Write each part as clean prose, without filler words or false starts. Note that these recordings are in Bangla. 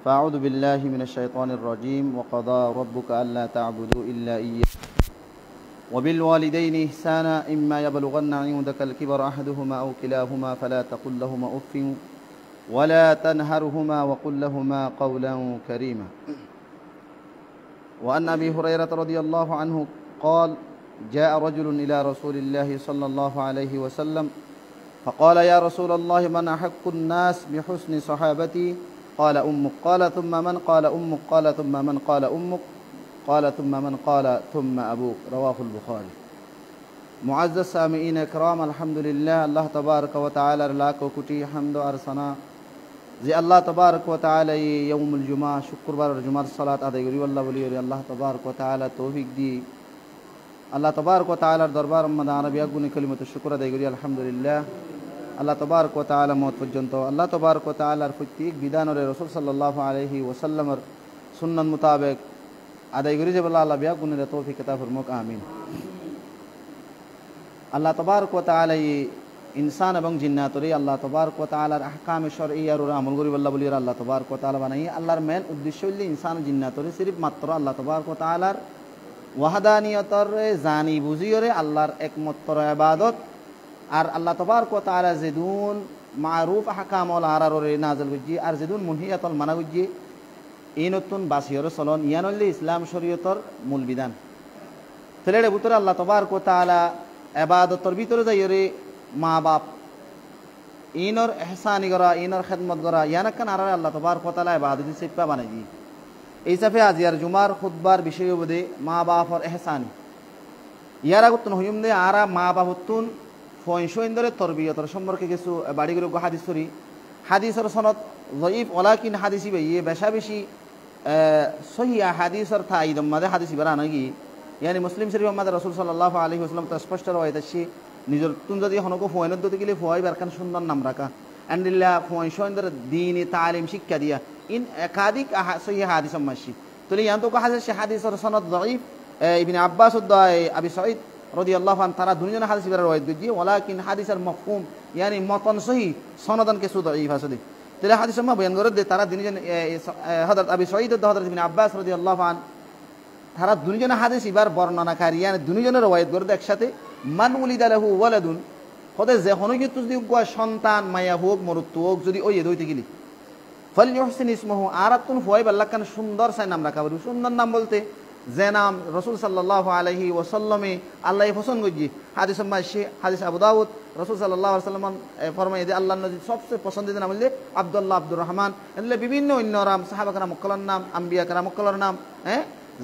فأعوذ بالله من الشيطان الرجيم وقضى ربك ألا تعبدوا إلا إياه وبالوالدين إحسانا إما يبلغن عندك الكبر أحدهما أو كلاهما فلا تقل لهما أف ولا تنهرهما وقل لهما قولا كريما. وعن أبي هريرة رضي الله عنه قال جاء رجل إلى رسول الله صلى الله عليه وسلم فقال يا رسول الله من أحق الناس بحسن صحابتي قال أمك قال ثم من قال أمك قال ثم من قال أمك قال ثم من قال ثم أبوك رواه البخاري. معزز السامعين الكرام الحمد لله الله تبارك وتعالى লাখ কোটি হামদ আর সানা যে আল্লাহ তবারক ওয়া তাআলা ইয়াউমুল জুমা শুক্রবারের জুমার সালাত আদায় করি আল্লাহ বলি আল্লাহ তবারক ওয়া তাআলা তৌফিক দি আল্লাহ তবারক ওয়া তাআলার দরবার মধ্যে আরবিয়া গুণে কালিমাত শুকর আদায় করি আলহামদুলিল্লাহ। আল্লাহ তবারক ওয়া তাআলা মত পর্যন্ত আল্লাহ তবারক ওয়া তাআলার প্রত্যেক বিধানরে রাসূল সাল্লাল্লাহু আলাইহি ওয়াসাল্লামের সুন্নাত মোতাবেক আদায় করি যে আল্লাহ বিয়া গুণের তৌফিক আতা ফরমাক আমিন। আল্লাহ তবারক ওয়া তাআলা ইনসান এবং জিন্নাতরে আল্লাহ তবারক ওয়া তাআলার আহকামে শরঈয়ার উপর আমল করি আল্লাহ বলি আল্লাহ তবারক ওয়া তাআলা বানাই আল্লাহর মেন উদ্দেশ্য হইল ইনসান জিন্নাতরে সির্ফ মাত্র আল্লাহ তবারক ওয়া তাআলার ওয়াহদানিয়তর জানি বুঝিয়রে আল্লাহর একমাত্র ইবাদত আর আল্লাহ তবারক ওয়া তাআলা যেদুন মারুফ আহকামল আরারে নাযিল করজি আর যেদুন মুনহিয়াতুল মানা করজি এই নতুন বাসিয়র চলন ইয়ান হইল ইসলাম শরীয়তর মূল বিধান। তেলের ভিতরে আল্লাহ তবারক ওয়া তাআলা ইবাদতর ভিতরে যাইরে মা বাপ ইনর এহসানি করা ইনর খেদমত করা ইয়ানাকান আর আল্লাহ তবারক ওয়া তাআলা ইবাদত সিফা বানাই দি। এই সাফে আজিয়ার জুমার খুতবার বিষয় বদে মা বাপর এহসানি ইয়ারা গুতন হইম দে আরা মা বাপতুন ফয়সইন্দরে তরবিয়তর সম্পর্কে কিছু বাড়িগুলো হাদিস করি হাদিসের সনদ যঈফ ওয়ালাকিন হাদিসি ভাইয়ে বেশা বেশি সহিহ হাদিসের তাইদম মাদে হাদিসি বারা নাকি ইয়ানি মুসলিম শরীফ আমাদের রাসূল সাল্লাল্লাহু আলাইহি ওয়াসাল্লাম তো স্পষ্ট রওয়ায়াত আছে নিজের তুন যদি হনকো ফয়নত দতে গেলে ফয় বারকান সুন্দর নাম রাখা আনদিল্লাহ ফয়সইন্দরে দ্বীনি তালিম শিক্ষা দিয়া ইন একাধিক সহিহ হাদিস মাসি তলে ইয়ান তো হাদিস হাদিসের সনদ যঈফ ইবনে আব্বাস উদ্দাই আবি সাঈদ রাদিয়াল্লাহু আনহু তারা দুনিয়া হাদিস বারা রওয়ায়াত দিজি ওয়ালাকিন হাদিসের মাফহুম ইয়ানি মতন সহি সনদন কে সুদঈফ আছে তেলে হাদিস মা বয়ান করে দে তারা দুনিয়া হযরত আবি সাঈদ হযরত ইবনে আব্বাস রাদিয়াল্লাহু আনহু তারা দুনিয়া হাদিস ইবার বর্ণনাকারী ইয়ানি দুনিয়া রওয়ায়াত করে দে একসাথে মান উলিদা লাহু ওয়ালাদুন খোদে যে হনো কি তুই গো সন্তান মায়া হোক মরুত্ব হোক যদি ওই দইতে গেলি ফালইহসিন ইসমহু আরাতুন ফুয়াই বাল্লাকান সুন্দর সাই নাম রাখা বলি সুন্দর নাম বলতে যে নাম রাসূল সাল্লাল্লাহু আলাইহি ওয়াসাল্লামে আল্লাহ পছন্দ করি হাদিস মাসি হাদিস আবু দাউদ রাসূল সাল্লাল্লাহু আলাইহি ওয়াসাল্লাম ফরমায়ে যে আল্লাহর নবী সবচেয়ে পছন্দিত নাম হলো আব্দুল্লাহ আব্দুর রহমান এলে বিভিন্ন অন্য নাম সাহাবা کرام মুক্কালার নাম আম্বিয়া کرام মুক্কালার নাম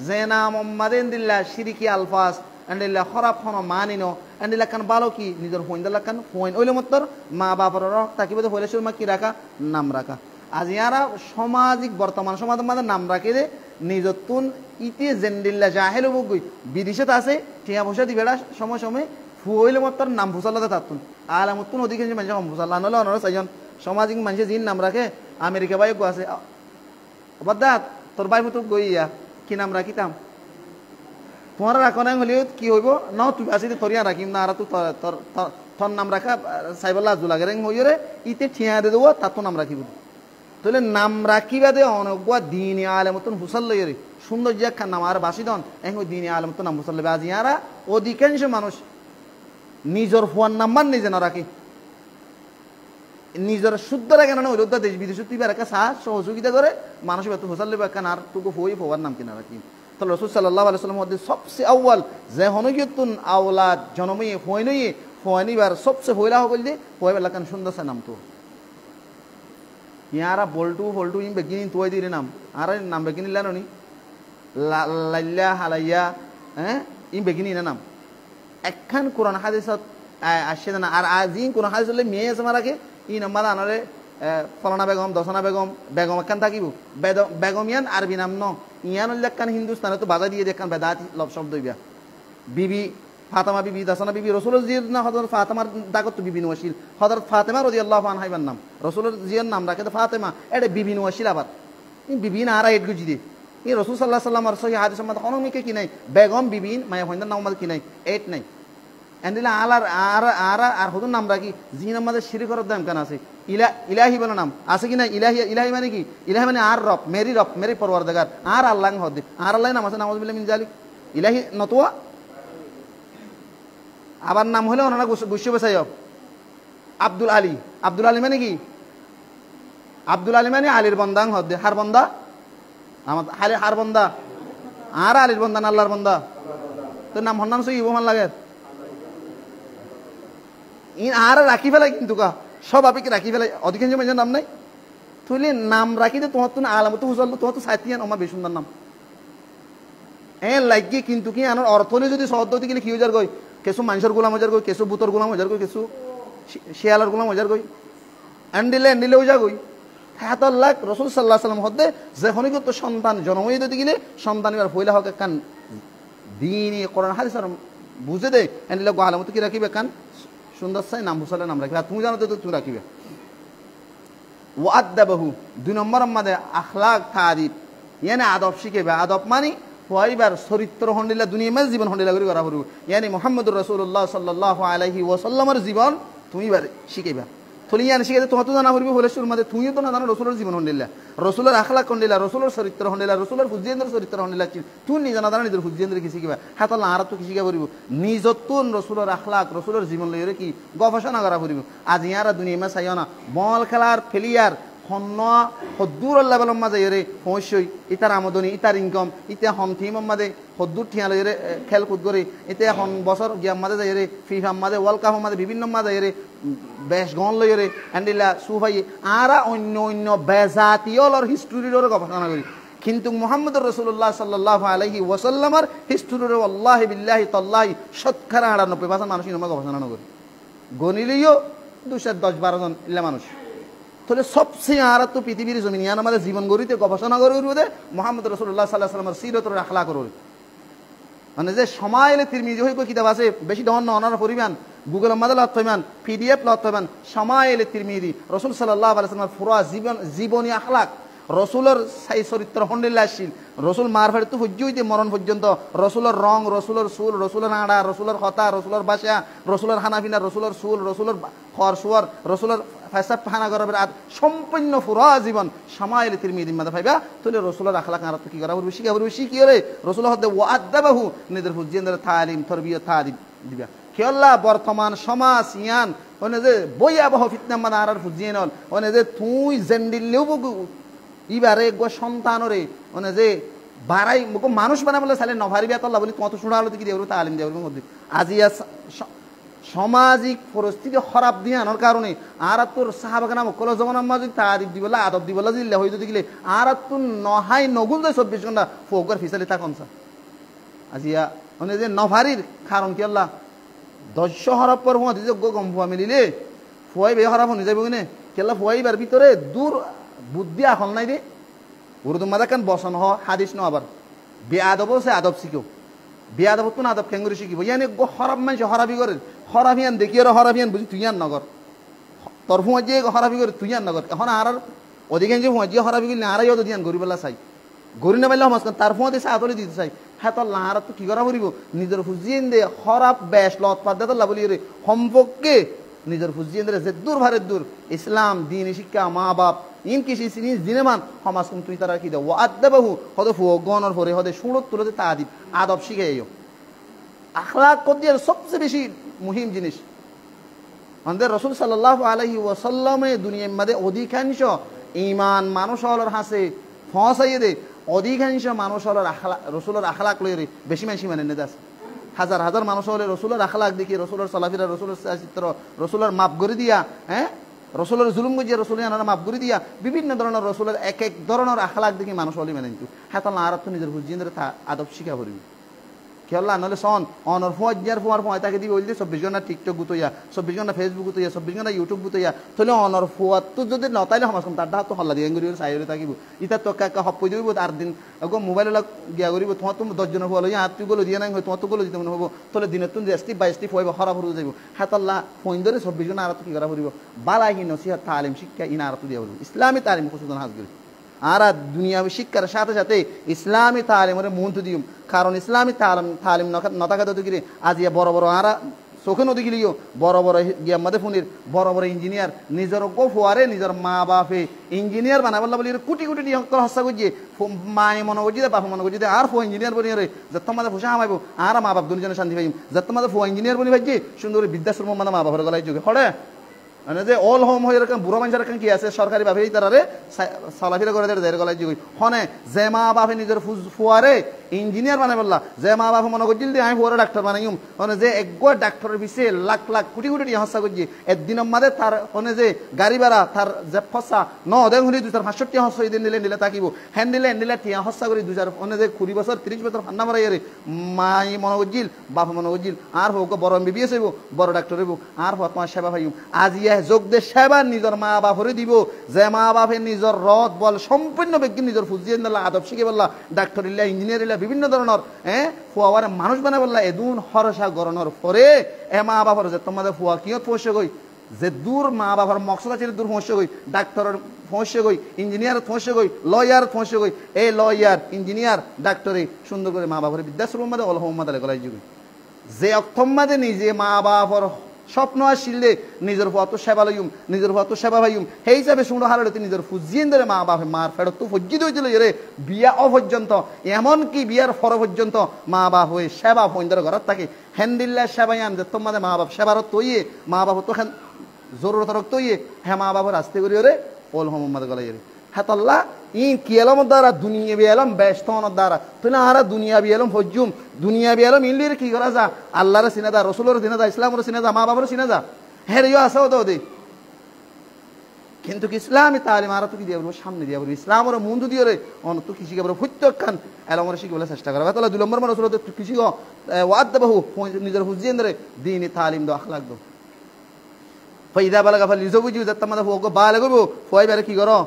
যে নাম উম্মাদিন দিল্লাহ শিরকি আলফাজ আন্দিল্লাহ খরাব হন মানিনো আন্দিল্লাহ কান ভালো কি নিজের ফইন্দাল্লাহ কান ফইন ওইলে মতর মা বাবার রক তাকিবে হইলে সুমা কি রাখা নাম রাখা আজ ইয়ারা সামাজিক বর্তমান সমাজের মধ্যে নাম রাখে দে নিজতুন ইতি জেন্দিল্লা জাহেল বগই বিদেশত আছে টিয়া বসা দিবেড়া সময় সময় ফুইলে মতর নাম ফুসাল্লাতে তাতুন আলামতুন অধিকাংশ মানুষ নাম ফুসাল্লাহ নলে অনর সাইজন সামাজিক মানুষ জিন নাম রাখে আমেরিকা বাই গো আছে বদ্দা তোর ভাই মতো গইয়া কি নাম রাখিতাম তোমার রাখো না হলে কি হইব না তুই আসিতে তোরিয়া রাখিম না আর তুই তোর নাম রাখা সাইবল্লা জুলাগে রেং হইরে ইতে ঠিয়া দে দেবো তার তো নাম রাখিব তাহলে নাম রাখিবা দে অনগুয়া দিন আলেমতুন হুসাল্লইরে সুন্দর যে একখান নাম আর বাসিদন এং ওই দিন আলেমতুন নাম হুসাল্লবে আজ ইয়ারা অধিকাংশ মানুষ নিজের ফোন নাম্বার নিজে না রাখে নিজের শুদ্ধ রাখে না ওই দেশ বিদেশ তুই রাখা সাহস সহযোগিতা করে মানুষ হুসাল্লবে একখান আর তুকে ফই ফোয়ার নাম কিনা রাখি তাহলে রাসূল সাল্লাল্লাহু আলাইহি ওয়াসাল্লাম মধ্যে সবচেয়ে আউয়াল যে হনগিয়তুন আওলাদ জন্মই ফয়নই ফয়নিবার সবচেয়ে ফয়লা হল দে ফয়বা লাকান সুন্দর সা নাম তো ইয়ারা বল্টু ফল্টু ইন বেগিনি তোই দিরে নাম আর নাম বেগিনি লানোনি লাল্লা হালাইয়া ইন বেগিনি না নাম একখান কোরআন হাদিসত আসে না আর আজিন কোরআন হাদিস হলে মেয়ে আছে মারাকে ই নাম্বার আনারে ফলানা বেগম দশনা বেগম বেগম একখান থাকিব বেগম ইয়ান আরবি নাম ন ইয়ান একখান হিন্দুস্তানে তো বাধা দিয়ে দেখান বেদাতি লব শব্দ ইয়া বিবি ফাতেমা বিবি দশনা বিবি রাসূলের জির না হযরত ফাতেমার দাগত বিবি নওয়াসিল হযরত ফাতেমা রাদিয়াল্লাহু আনহা ইবার নাম রাসূলের জির নাম রাখে তো ফাতেমা এটা বিবি নওয়াসিল আবার ই বিবি না আর এট গুজি দে ই রাসূল সাল্লাল্লাহু আলাইহি ওয়াসাল্লাম আর সহিহ হাদিস মধ্যে কোনো মিকে কি নাই বেগম বিবিন মায়া হইন্দার নাম মধ্যে কি নাই এট নাই এন্দিলা আলার আর আর আর হুদুন নাম রাখি জি নাম মধ্যে শিরিক করার দাম কেন আছে ইলাহি বলে নাম আছে কি না? ইলাহি, ইলাহি মানে কি? ইলাহি মানে আর রব, মেরি পরওয়ারদিগার, আর আল্লাহ হদে, আর আল্লাহ নাম আছে, নাউযুবিল্লাহি মিন যালিক। ইলাহি নতুয়া আবার নাম হলে ওনারা গুষ্য বেসাই আব্দুল আলী। আব্দুল আলী মানে কি? আব্দুল আলী মানে আলীর বন্দাং হদে, হার বন্দা আমার হার বন্দা, আর আলীর বন্দা না আল্লাহর বন্দা। তো নাম হর নাম সই ইবমান লাগে আর রাখি ফেলাই কিন্তু কা সব আপনি রাখি ফেলাই অধিকাংশ মানুষের নাম নাই। তুই নাম রাখি দে তোমার তো আলামত হুজল তোমার তো সাইতিয়ান আমার বেশ সুন্দর নাম লাগে কিন্তু কি আনার অর্থ নিয়ে যদি শব্দ গেলে কি হয়ে যার গই, কেসু মানুষের গোলাম হয়ে যার গই, কেসু বুতর গোলাম হয়ে যার গই, কেসু শিয়ালার গোলাম হয়ে যার গই, এন্ডিলে হয়ে যা গই। হাত লাখ রসুল সাল্লাহ সাল্লাম হদে যে হনিগত সন্তান জন্ম হয়ে দিতে গেলে সন্তান এবার ফইলা হক কান দিন কোরআন হাদিস আর বুঝে দে এন্ডিলে গোলামত কি রাখিবে কান সুন্দর চাই নাম হুসালে নাম রাখিবে। আর তুমি জানো তো তুমি রাখিবে। ওয়াদ্দাবাহু 2 নম্বর আমাদের আখলাক তারিফ ইয়ানি আদব শিখেবে। আদব মানে হইবার চরিত্র হন্ডিলা দুনিয়া মাঝে জীবন হন্ডিলা করে করা পড়ব। ইয়ানি মুহাম্মদুর রাসূলুল্লাহ সাল্লাল্লাহু আলাইহি ওয়াসাল্লামের জীবন তুমি এবার শিখেবা। থলি ইয়ানি শিখে তোমার তো জানা পড়বে বলে শুরুর মধ্যে তুমিও তো না জানো রসুলের জীবন হন্ডিলা, রসুলের আখলাক হন্ডিলা, রসুলের চরিত্র হন্ডিলা, রসুলের হুজিয়েন্দ্র চরিত্র হন্ডিলা। তুই নিজে না জানা নিজের হুজিয়েন্দ্র কি শিখিবা। হ্যাঁ তাহলে আর তো কি শিখা পড়ব নিজতুন রসুলের আখলাক রসুলের জীবন লইরে কি গবেষণা করা পড়ব। আজ ইয়ারা দুনিয়া মা চাইও না বল খেলার ফেলিয়ার হদ্দুর লেভেলের মাঝে এরে অবশ্যই ইতার আমদনি ইতার ইনকম ইতে হন থিম মাঝে হদ্দুর ঠিয়াল এরে খেলকুদ করে ইতে হন বছর গিয়াম মাঝে যাই এরে ফিফার মাঝে ওয়ার্ল্ড কাপ মাঝে বিভিন্ন মাঝে এরে বেশ গন লই এরে অ্যান্ডিলা সুফাই আরা অন্য অন্য বেজাতীয়র হিস্ট্রির গবেষণা করি। কিন্তু মুহাম্মদুর রাসূলুল্লাহ সাল্লাল্লাহু আলাইহি ওয়াসাল্লামের হিস্ট্রির আল্লাহি বিল্লাহি তাল্লাহি শতকরা ৯৮% মানুষ ইনমা গবেষণা করি। গণিলেও ২১০-১২ জন ইল্লা মানুষ। তাহলে সবচেয়ে আর তো পৃথিবীর জমিন ইয়ান আমাদের জীবন গড়িতে গবেষণা করে উঠবে মোহাম্মদ রাসূলুল্লাহ সাল্লাল্লাহু আলাইহি ওয়াসাল্লামের সিরতের আখলাক করবে। মানে যে সমাইলে তিরমিজি হইব কিতাব আছে বেশি ধন অনার পরিমাণ গুগলের মাঝে লত হইমান পিডিএফ লত হইমান সমাইলে তিরমিজি রাসূল সাল্লাল্লাহু আলাইহি ওয়াসাল্লামের পুরা জীবনী আখলাক রসুলের সাই চরিত্র হন্ডিল্লা আসছিল। রসুল মার ফেলে তো সহ্য হইতে মরণ পর্যন্ত রসুলের রং, রসুলের চুল, রসুলের আড়া, রসুলের কথা, রসুলের বাসা, রসুলের হানাফিনা, রসুলের চুল, রসুলের খর সুয়ার, রসুলের ফেসাব ফানা গরবের আর সম্পূর্ণ পুরা জীবন সামাইল তিরমিজি মাদা পাইবা। তাহলে রসুলের আখলাক আর কি করা পড়বে শিখা পড়বে। শিখিয়ে রে রসুল হতে ওয়াদ্দাবাহু নিজের হুজিয়েন্দ্র তালিম তরবিয়ত তালিম দিবা। খেয়াল্লা বর্তমান সমাজ ইয়ান ওনে যে বইয়াবহ ফিতনা মানে আর হুজিয়ে নল ওনে যে তুই জেন্ডিলেও ইবারে গো সন্তানরে মানে যে বাড়াই মানুষ বানাই বলে চাইলে নভারিবা তল্লা বলি তোমার তো শোনা হলো কি দেব তালিম দেব মধ্যে আজি সামাজিক পরিস্থিতি খারাপ দিয়ে আনার কারণে আর তোর সাহাবাগানা মকল জমানার মাঝে তারিফ দিবলা আদব দিবলা দিলে হইতে দিলে আর তোর নহাই নগুল যায় ২৪ ঘন্টা ফোকর ফিসালি তা কনসা আজিয়া মানে যে নভারির কারণ কি আল্লাহ ১০ হরফ পর হুয়া দিতে গম ফুয়া মিলিলে ফুয়াই বে হরফ হয়ে যাবে কিনে কেলা ফুয়াইবার ভিতরে দূর বুদ্ধি এখন নাই রে উর্দু মাদা কান বসন হ হাদিস ন আবার বেআদব সে আদব শিখো বেআদব তো না আদব কেঙ্গুরি শিখিব ইয়ানি হরাব মানুষ হরাবি করে হরাবিয়ান দেখি আর হরাবিয়ান বুঝি তুই আর নগর তোর ফুঁয়া যে হরাবি করে তুই আর নগর এখন আর অধিকাংশ ফুঁয়া যে হরাবি করলে আরাই অত দিয়ান গরিবেলা চাই গরি না পাইলে সমাজ তার ফুঁয়া দিয়ে আতলে দিতে চাই। হ্যাঁ তোর লাহার তো কি করা পড়িব নিজের হুজিয়েন দে হরাব বেশ লত পাত দে তোর বলি রে সম্পর্কে নিজের হুজিয়েন দে যে দূর ভারের দূর ইসলাম দিন শিক্ষা মা বাপ ইন কৃষি জিনিস দিনেমান সমাজ কোন তুই তারা কি দেব আদাবাহু হদে ফুগনের পরে হদে সুরত তুলতে তা আদিব আদব শিখে আখলাক কদিয়ার সবচেয়ে বেশি মুহিম জিনিস। আমাদের রসুল সাল্লাল্লাহু আলাইহি ওয়াসাল্লামে দুনিয়ার মধ্যে অধিকাংশ ইমান মানুষ হলার হাসে ফসাইয়ে দে অধিকাংশ মানুষ হলার রসুলের আখলাক লইরে বেশি মানুষ মানে নেতা আছে। হাজার হাজার মানুষ হলে রসুলের আখলাক দেখি রসুলের চলাফেরা রসুলের চিত্র রসুলের মাপ করে দিয়া হ্যাঁ রসুলের জুলুম গজিয়া রসুলের আনারা মাপ করে দিয়া বিভিন্ন ধরনের রসুলের এক এক ধরনের আখলাক দেখি মানুষ হলে মানে কিন্তু হ্যাঁ তাহলে আর তো নিজের হুজিয়েন্দ্র আদব শিখা পড়বি খেয়াল্লা নহলে সন অনর ফুয়ার ফুয়ার ফুয়া তাকে দিবি বললি ২৪ ঘন্টা টিকটক গুতইয়া ২৪ ঘন্টা ফেসবুক গুতইয়া ২৪ ঘন্টা ইউটিউব গুতইয়া তাহলে অনর ফুয়ার তো যদি নতাইলে সমাজ তার হাত তো হল্লা দিয়ে গড়ি চাইলে থাকিব ইতা তো কাকা হপ্পই দিব আর দিন আকৌ মোবাইল গিয়া করিব তোমার তো ১০ জনের ফুয়া লইয়া আর তুই গলো দিয়া নাই তোমার তো গলো দিতে মনে হবো তাহলে দিনের তুমি স্টিপ বাই স্টিপ হইব হরা ভরু যাইব হাতাল্লা ফোন ধরে ২৪ ঘন্টা আর তো কি করা পড়িব বালাহি নসিহত তালিম শিক্ষা ইনা আর তো দিয়া পড়িব ইসলামী তালিম খুশুদন হাজগরি আর দুনিয়াবী শিক্ষার সাথে সাথে ইসলামী তালিমের মূল দিম কারণ ইসলামী তালিম নতাকাত গিরে আজিয়া বড় বড় আরা চোখে নদী গিলিও বড় বড় গিয়ার মাঝে ফোনের বড় বড় ইঞ্জিনিয়ার নিজের গো ফোয়ারে নিজের মা বাপে ইঞ্জিনিয়ার বানাবার বলি কোটি কোটি হস্তা করছে মায়ে মনে করছি বাপা মনে করছি আর ফো ইঞ্জিনিয়ার বনি রে যত মাঝে ফুসা হামাইব আর মা বাপ দুজনে শান্তি পাইম যত মাঝে ফো ইঞ্জিনিয়ার বনি ভাইছি সুন্দর বিদ্যাশ্রম মানে মা বাপের গলায় যুগে হরে মানে যে অল হোম হয়ে এরকম বুড়ো মানুষের কি আছে সরকারি ভাবে তারারে চলাফেরা করে দেয় গলায় যুগে হনে যে মা বাপে নিজের ফুয়ারে ইঞ্জিনিয়ার বানাই বললা যে মা বাপে মনে করছিল আমি ফুয়ারে ডাক্তার বানাইম মানে যে একবার ডাক্তারের পিছিয়ে লাখ লাখ কোটি কোটি টিয়া হস্তা করছি একদিনের মাঝে তার মানে যে গাড়ি ভাড়া তার যে ফসা দেখ শুনি 2,500 টিয়া হস্তা দিন নিলে থাকিব হ্যান নিলে টিয়া হস্তা করি 2,000 মানে যে 20 বছর 30 বছর ফান্না মারাই রে মাই মনে করছিল বাপে মনে করছিল আর হোক বড় MBBS হইব বড় ডাক্তার হইব আর হোক তোমার সেবা পাইম আজ ইয়া যোগ দে সেবা নিজের মা বাপরে দিব যে মা বাপে নিজের রথ বল সম্পূর্ণ ব্যক্তি নিজের ফুজিয়ে নিলা আদব শিখে বললা ডাক্তার ইল্লা ইঞ্জিনিয়ার ইল্লা বিভিন্ন ধরনের ফুয়ারে মানুষ বানাই বললা এদুন হরসা গরণের পরে মা বাপর যে তোমাদের ফুয়া কিয়ত পৌঁছে গই যে দূর মা বাবার মকসদ আছে দূর পৌঁছে গই ডাক্তারের পৌঁছে গই ইঞ্জিনিয়ার পৌঁছে গই লয়ার পৌঁছে গই এই লয়ার ইঞ্জিনিয়ার ডাক্তারে সুন্দর করে মা বাবার বিদ্যাশ্রম মাদে অলহম্মাদে গলাই যুগ যে অক্ষম মাদে নিজে মা বাবার স্বপ্ন আসলে নিজের ভত সেবা লইম নিজের ভত সেবা ভাইম সেই হিসাবে শুনো হারলে নিজের ফুজিয়েন ধরে মা বাপে মার ফেরত তো ফজ্জিত হয়েছিল রে বিয়া অপর্যন্ত এমনকি বিয়ার ফর পর্যন্ত মা বাপ হয়ে সেবা ফইন্দার ঘরত থাকে হ্যান্ডিল্লা সেবায়ান যে তোমাদের মা বাপ সেবার তৈয়ে মা বাপ তো জরুরত তৈয়ে হ্যাঁ মা বাবার আসতে করি রে ওল মোহাম্মদ গলাই রে হ্যাঁ তল্লা কি এলাম দ্বারা দুনিয়া বি এলাম ব্যস্ত দ্বারা তুই না আরা দুনিয়া বি এলাম হজ্জুম দুনিয়া বি এলাম ইনলির কি করা যা আল্লাহর চিনা যা রসুলের চিনা যা ইসলামের চিনা যা মা বাবার চিনা যা হ্যাঁ রেও আসাও তো দে কিন্তু ইসলামী তালিম আর তো কি দিয়ে বলবো সামনে দিয়ে বলবো ইসলামের মুন্দু দিয়ে রে অন তো কৃষি বলবো প্রত্যেকখান এলামরে শিখে বলে চেষ্টা করা তাহলে 2 নম্বর মানুষ কৃষি ওয়াদ দেবো নিজের হুজিয়েন রে দিনই তালিম দো আখলাক দো ফাইদা বালাগা ফাল লিজো বুঝি যাতে আমাদের হোক বালে করবো ফয় বারে কি করো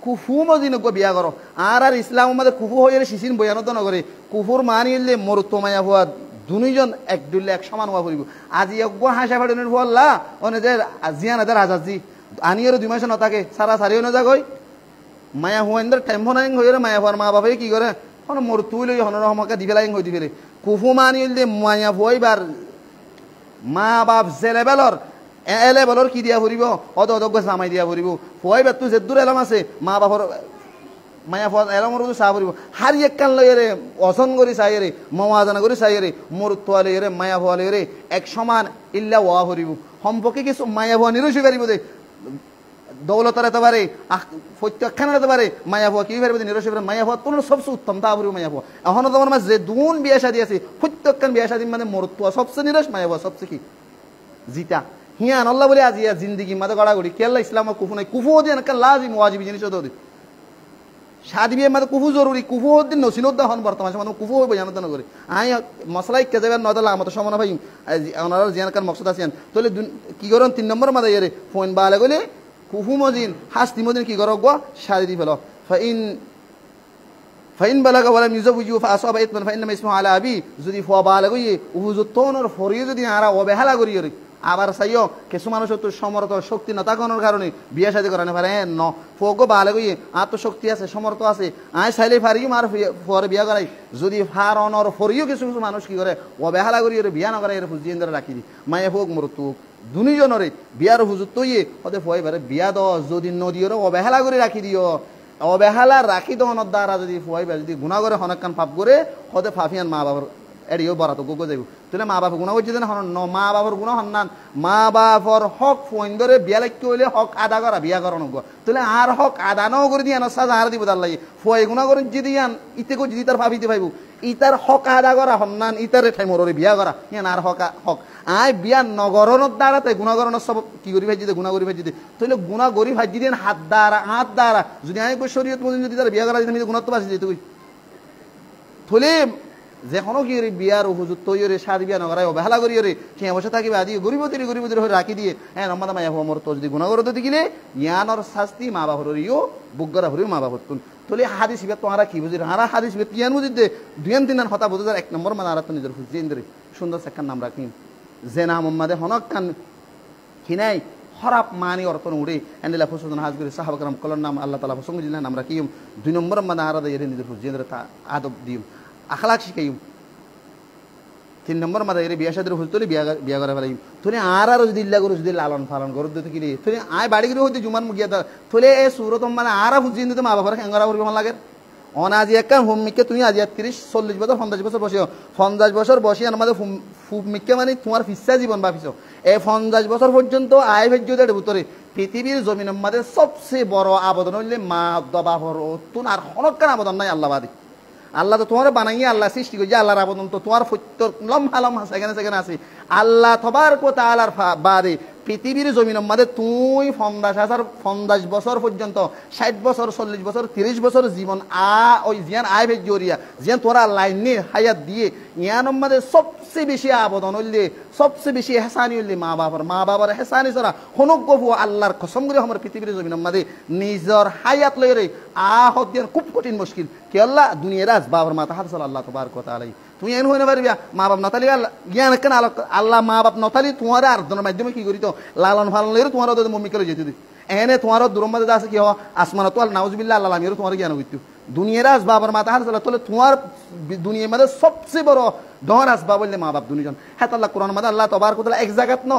কুফু মদিন বিয়া করো আর ইসলাম আমাদের কুফু হয়ে শিশিন বয়ানত নগরে কুফুর মানিলে মোর তোমায়া হওয়া দুজন এক দুলে এক সমান হওয়া পড়ব আজি একবার হাসা ফাটনের ফল্লা অনে যে জিয়ান এদের আজাজি আনিয়েরও 2 মাস নথাকে সারা সারিও না যাক মায়া হুয়াইন্দার টেম্পো নাইং হয়ে মায়া হওয়ার মা বাবাই কি করে হন মোর তুই লই হন রহমাকে দিবে লাইং হয়ে দিবে কুফু মানিলে মায়া হইবার মা বাপ যে লেভেলর লেভেলর কি দিয়া ফুরিব অদগ্য জামাই দিয়া ফুরিব ফুয়াই বেতু যে দূর এলাম আছে মা বাপর মায়া ফুয়া এলামর চাহ ফুরিব হারি এক কান লই রে অসন করি চাই রে মমাজানা করে চাই রে মোর তোয়ালে রে মায়া ফুয়ালে রে এক সমান ইল্লা ওয়া ফুরিব সম্পর্কে কিছু মায়া ফুয়া নিরসি পারিব দে দৌলতর এতে পারে প্রত্যেকখানের এতে পারে মায়া ফুয়া কি পারিব নিরসি পারে মায়া ফুয়া তোর সবচেয়ে উত্তম তা ফুরিব মায়া ফুয়া এখনো তোমার মাঝে যে দুন বিয়া শাদী আছে প্রত্যেকখান বিয়া শাদী মানে মোর তোয়া সবচেয়ে নিরস মায়া ফুয়া সবচেয়ে কি জিতা হিয়ান আল্লাহ বলে আজি জিন্দগি মাঝে গড়াগড়ি কেল্লা ইসলাম কুফু নাই কুফু দিয়ে না লাজিম ওয়াজিবি জিনিস ওদের শাদি বিয়ে মাঝে কুফু জরুরি কুফু দিন নসিনোদ্দা হন বর্তমান সময় কুফু হইব জানো না করে আই মশলাই কে যাবেন নদালা আমার তো সমান ভাই ওনারা জিয়ানকার মকসদ আছেন তাহলে কি করেন 3 নম্বর মাঝে এরে ফোন বালে গলে কুফু মজিন হাস্তি মজিন কি করো গো শাদি দি ফেল ফাইন বালাগা ওয়ালা মিউজাবুজু ফাসাবা ইতমান ফাইন নামা ইসমু আলা আবি যদি ফুয়া বালে গই উহুজুতনর ফরিয়ে যদি আরা অবহেলা করি রে আবার চাইও কিছু মানুষ তো সমর্থ শক্তি না থাকানোর কারণে বিয়া শাদী করানো পারে ন ফোকো ভালো গিয়ে আর তো শক্তি আছে সমর্থ আছে আয় চাইলে ফারিও আর পরে বিয়া করাই যদি ফারনর ফরিও কিছু কিছু মানুষ কি করে অবহেলা করি বিয়া নকরাই এর ফুজিয়ে রাখি দি মায়ে হোক মরতু দুজনরে বিয়ার হুজুর তৈয়ে ওদের ফয় বারে বিয়া দ যদি নদীর অবহেলা করে রাখি দিও অবহেলা রাখি দনের দ্বারা যদি ফয় যদি গুণা করে হনকান পাপ করে হতে ফাফিয়ান মা বাবার এড়িও বরাত গোগো যাইব তাহলে মা বাবা গুণা করছে না হন মা বাবার গুণা হন না মা বাবার হক ফোন ধরে বিয়া লাগতে হইলে হক আদা করা বিয়া করানো গো তাহলে আর হক আদা নাও করে দিয়ে সাজা আর দিব তার লাগে ফয় গুণা করে যদি আন ইতে কো যদি তার ভাবিতে পাইব ইতার হক আদা করা হন না ইতারে ঠাই মরে বিয়া করা ইয়ান আর হক হক আয় বিয়া নগরণর দ্বারাতে গুণাগরণের সব কি করি ভাই দিতে গুণা করি ভাই দিতে তাহলে গুণা গরি ভাই দিন হাত দ্বারা যদি আমি শরীয়ত মধ্যে যদি তার বিয়া করা যদি গুণাত্ব বাঁচি যেতে কই থলে যে কোনো কি বিয়ার হুজুর তৈরি শাদি বিয়া নগরাই অবহেলা করি রে সে বসে থাকিবে আদি গরিবতির হয়ে রাখি দিয়ে হ্যাঁ রম্মাদা মায়া হওয়া মর তো যদি গুণা করতে দিলে ইয়ানোর শাস্তি মা বাহরিও বুকগরা হরিও মা বাহর তুন তোলে হাদিস হিবে তোমরা কি বুঝি হারা হাদিস হিবে তিয়ান বুঝি দে 2-3 হতা বুঝে 1 নম্বর মানে আর তো নিজের খুঁজে ইন্দ্রে সুন্দর সেখান নাম রাখি জেনা মোহাম্মদে হনক কান খিনাই খরাপ মানি অর্থ উড়ে এন্ডিলা ফুসুন হাজগরি সাহাবা کرام কলর নাম আল্লাহ তাআলা ফুসুন জিল্লা নাম রাখি 2 নম্বর মানে আর দে নিজের খুঁজে ইন্দ্রে তা আদব দিম আখলাক শিখাইম 3 নম্বর মাদা এর বিয়া শাদীর হুজ তুলি বিয়া করে ফেলাই তুই আর যদি ইল্লা করে যদি লালন পালন করে দিতে কি তুই আয় বাড়ি গিয়ে হইতে জুমান মুগিয়া দা তুই এ সুরত মানে আর হুজিন দিতে মা বাবার খেঙ্গরা করবে ভাল লাগে অনাজি একটা হোম মিকে তুমি আজি 30-40 বছর 50 বছর বসিও 50 বছর বসিয়ে আমাদের ফুপ মিকে মানে তোমার ফিসা জীবন ভাবিছো এই 50 বছর পর্যন্ত আয় ভেজ্যদের ভিতরে পৃথিবীর জমিনের মধ্যে সবচেয়ে বড় আবেদন হইলে মা দবাহর তুন আর হনকান আবেদন নাই আল্লাহবাদী আল্লাহ তো তোমার বানাইয়া আল্লাহ সৃষ্টি করছে আল্লাহর আবেদন তো তোমার ফত্যর লম্হা লম্হা সেখানে সেখানে আছে আল্লাহ তবারক ওয়া তাআলার বাদে পৃথিবীর জমিনের মধ্যে তুই 50 বছর পর্যন্ত 60 বছর 40 বছর 30 বছর জীবন ওই জিয়ান আয় ভেজ জরিয়া জিয়ান তোরা লাইনে হায়াত দিয়ে ইয়ানোর মধ্যে সবচেয়ে বেশি আবেদন হইলে সবচেয়ে বেশি এহসানি হইলে মা বাবার এহসানি ছাড়া হনগবু আল্লাহর কসম করে আমার পৃথিবীর জমিনের মধ্যে নিজের হায়াত লই রে আহত দিয়ান খুব কঠিন মুশকিল কে আল্লাহ দুনিয়ার আজ বাবার মাথা হাত আল্লাহ তবারক ওয়া তাআলা তুমি এন হই না পারবিয়া মা বাপ নতালি জ্ঞান কেন আল্লাহ মা বাপ নতালি তোমার আর্দনের মাধ্যমে কি করিত লালন পালন লের তোমার মম্মি করে যেতে দিই এনে তোমার দূরের মধ্যে আছে কি হওয়া আসমান তো নাউজুবিল্লাহ আল্লাহ আমিরও তোমার জ্ঞান হইতো দুনিয়ার আজ বাবার মাথা হাত তাহলে তোমার দুনিয়ার মধ্যে সবচেয়ে বড় ডর আসবা বললে মা বাপ দুজন হ্যাঁ আল্লাহ কোরআন মধ্যে আল্লাহ তবারক ওয়া তাআলা এক জায়গাত ন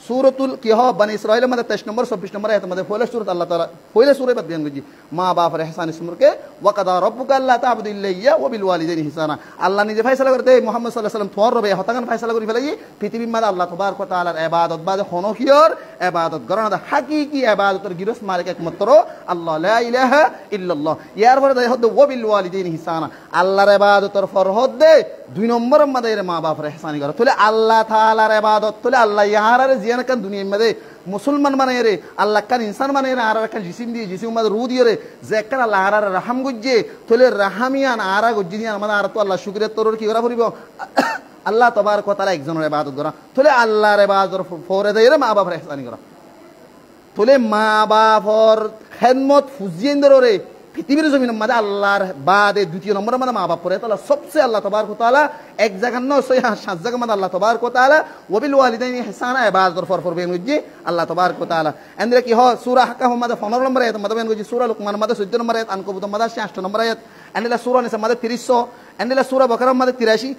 সূরাতুল কি হ বনি ইসরাঈলের মধ্যে 23 নম্বর 24 নম্বর আয়াতের মধ্যে পয়লা সূরা আল্লাহ তাআলা পয়লা সূরা বাদ বয়ান করছি মা বাবার ইহসান সম্পর্কে ওয়া কাদা রাব্বুকা আল্লা তা'বুদু ইল্লা ইয়্যা ওয়া বিল ওয়ালিদাইনি ইহসানা আল্লাহ নিজে ফয়সালা করে দেয় মুহাম্মদ সাল্লাল্লাহু আলাইহি ওয়াসাল্লাম তোর রবে হতাগান ফয়সালা করে ফেলাই পৃথিবীর মধ্যে আল্লাহ তবারক ওয়া তাআলার ইবাদত বাদে হনফিয়র ইবাদত গরনা হাকিকি ইবাদতের গিরস মালিক একমাত্র আল্লাহ লা ইলাহা ইল্লাল্লাহ ইয়ার পরে দেয় হদ ওয়া বিল ওয়ালিদাইনি ইহসানা আল্লাহর ইবাদতের ফরহদ দে 2 নম্বরের মধ্যে মা বাবার ইহসানি করে তাহলে আল্লাহ তাআলার ইবাদত তাহলে আল্লাহ ইয়ারারে জিয়ান কান দুনিয়ার মধ্যে মুসলমান মানে রে আল্লাহ কান ইনসান মানে রে আর কান জিসিম দিয়ে জিসিম মধ্যে রু দিয়ে রে যে একটা আল্লাহ আর রাহাম গজ্জে তাহলে রাহামিয়ান আর গজ্জি দিয়ে আমাদের আর তো আল্লাহ শুকরিয়া তোর কি করা পড়িব আল্লাহ তবারক ওয়া তাআলা একজনের ইবাদত করা তাহলে আল্লাহর ইবাদত ফরে দেয় রে মা বাবার ইহসানি করা তাহলে মা বাবার খেদমত ফুজিয়েন ধরে পৃথিবীর জমিনের মধ্যে আল্লাহর বাদে দ্বিতীয় নম্বরের মধ্যে মা বাপ পড়ে তাহলে সবচেয়ে আল্লাহ তবারক ওয়া তাআলা এক জায়গার নয় 6-7 জায়গার মধ্যে আল্লাহ তবারক ওয়া তাআলা ওয়া বিল ওয়ালিদাইনি ইহসানা ইবাদতের ফর বেন গজি আল্লাহ তবারক ওয়া তাআলা এন্দ্রে কি হয় সূরা হাক্কাহ মধ্যে 15 নম্বর আয়াত মধ্যে বেন গজি সূরা লুকমান মধ্যে 14 নম্বর আয়াত আনকাবুত মধ্যে 8 নম্বর আয়াত এন্দ্রে সূরা নিসা মধ্যে 300 এন্দ্রে সূরা বাকারা মধ্যে 83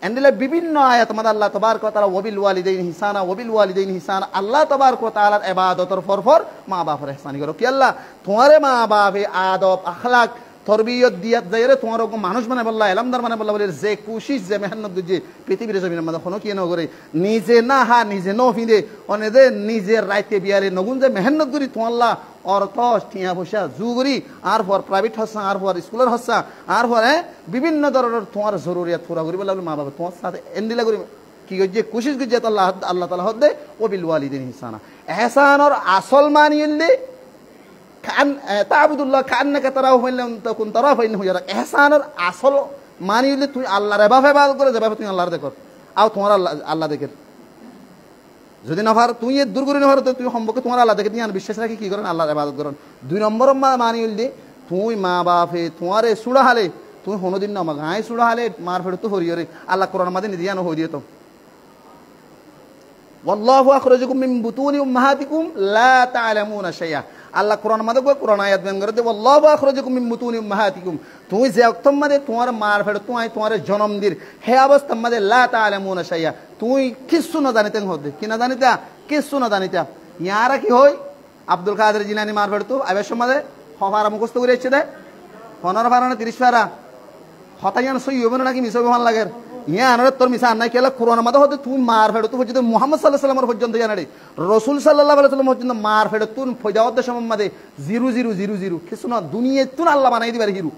এন্ডিলে বিভিন্ন আয়াত মধ্যে আল্লাহ তবারক ওয়া তাআলা ওয়া বিল ওয়ালিদাইনি ইহসানা আল্লাহ তবারক ওয়া তাআলার ইবাদতের ফর মা বাবার ইহসানি করো কি আল্লাহ তোমারে মা বাপে আদব আখলাক তরবিয়ত দিয়াত যায়রে তোমার মানুষ মানে বললা এলামদার মানে বললা বলে যে কোশিশ যে মেহনত যে পৃথিবীর জমিনের মধ্যে কোনো কি ন করে নিজে না হা নিজে ন ফিদে অনে যে নিজের রাইতে বিয়ারে নগুন যে মেহনত করি তোমাল্লা অর্থ টিয়া পয়সা জুগুরি আর পর প্রাইভেট হসা আর পর স্কুলের হসা আর পর বিভিন্ন ধরনের তোমার জরুরিয়াত পুরা করি বলে মা বাবা তোমার সাথে এন্ডিলা করি কি যে কোশিশ করি যে আল্লাহ তাআলা হদে ও বিল ওয়ালিদাইনি ইহসানা ইহসানর আসল মানিলে খান তা'বুদুল্লাহ কান্নাকা তারাহু ফাইন তাকুন তারাহু ফাইন্নাহু ইয়ারাক ইহসানের আসল মানিলে তুই আল্লাহর ইবাদত করে যাবে তুই আল্লাহর দেখর আর তোমার আল্লাহ দেখের যদি না পার তুই এর দূর করে না পার তুই সম্পর্কে তোমার আল্লাহ দেখে নিয়ে বিশ্বাস রাখি কি করেন আল্লাহর ইবাদত করেন 2 নম্বর মানিলে তুই মা বাপে তোমারে সুড়া হালে তুই কোনোদিন না মা গায়ে সুড়া হালে মার ফেড়ে তো হরিয়রে আল্লাহ কোরআন মাদে নিদিয়ানো হই দিয়ে তো ওয়াল্লাহু আখরাজাকুম মিন বুতুনি উম্মাহাতিকুম লা তা'লামুনা শাইআ আল্লাহ কোরআন মাদে কোরআন আয়াত বেন করে দে ওয়াল্লাহু আখরাজাকুম মিন বুতুনি উম্মাহাতিকুম তুই যে অক্তম মাদে তোমার মার ফেড়ে তুই তোমার জন্ম দির হে অবস্থা মাদে লা তা'লামুনা শাইআ তুই কিছু না জানিতে হদে কি না জানিতা কিছু না জানিতা ইয়ারা কি হই আব্দুল কাদের জিলানী মার ফেড়ে তো আবেশ মাদে হফারা মুখস্থ করে এসেছে দে 15 ফারানা 30 ফারা হতায়ান সই হবে নাকি মিস হবে ভাল লাগে ইয়া আনারে তোর মিসা নাই কেলা কোরআন মাদে হতে তুই মার ফেড়ে তো যদি মুহাম্মদ সাল্লাল্লাহু আলাইহি ওয়াসাল্লাম পর্যন্ত জানাড়ি রাসূল সাল্লাল্লাহু আলাইহি ওয়াসাল্লাম পর্যন্ত মার ফেড়ে তুই ফয়দাওয়াত সময় মাদে 0000 কিছু না দুনিয়ায় তুই আল্লাহ বানাই দিবার হিরো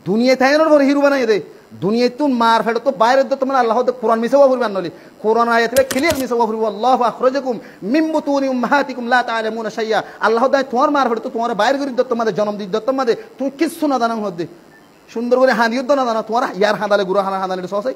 দুনিয়ায় থাইনোর পর হিরো বানাই দে দুনিয়ায় তুই মার ফেড়ে তো বাইরে তো তোমার আল্লাহ তো কোরআন মিসাওয়া করবেন নলি কোরআন আয়াতে ক্লিয়ার মিসাওয়া করবে আল্লাহু আখরাজাকুম মিন বুতুনি উম্মাহাতিকুম লা তা'লামুনা শাইআ আল্লাহ দাই তোমার মার ফেড়ে তো তোমার বাইরে করে দত্ত মাদে জন্ম দি দত্ত মাদে তুই কিছু না জানাম হদে সুন্দর করে হাঁদিয়ত না জানা তোমার ইয়ার হাঁদালে গুড়া হাঁদালে সসাই